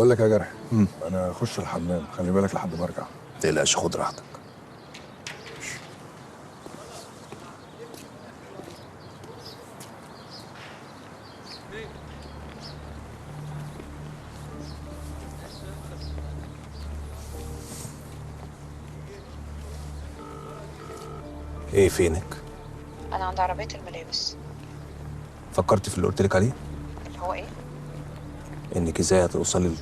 بقول لك يا جرح. انا اخش الحمام، خلي بالك لحد ما ارجع. ما تقلقش، خد راحتك. ايه فينك؟ انا عند عربية الملابس. فكرت في اللي قلت لك عليه؟ اللي هو ايه؟ انك ازاي هتوصلي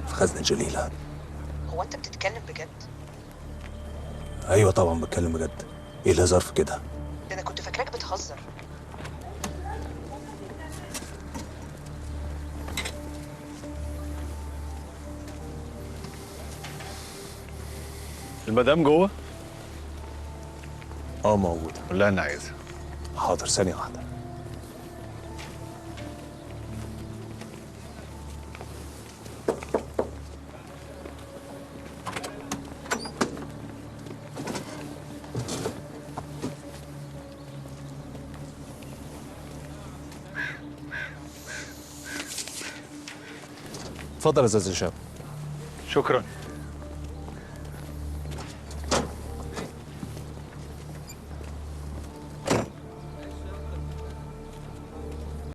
في خزنة جليلة. هو انت بتتكلم بجد؟ ايوه طبعا بتكلم بجد. ايه الهزار في كده؟ ده انا كنت فاكراك بتهزر. المدام جوه؟ اه موجودة. قول لها انا عايزها. حاضر، ثانية واحدة. اتفضل يا استاذ هشام. شكرا.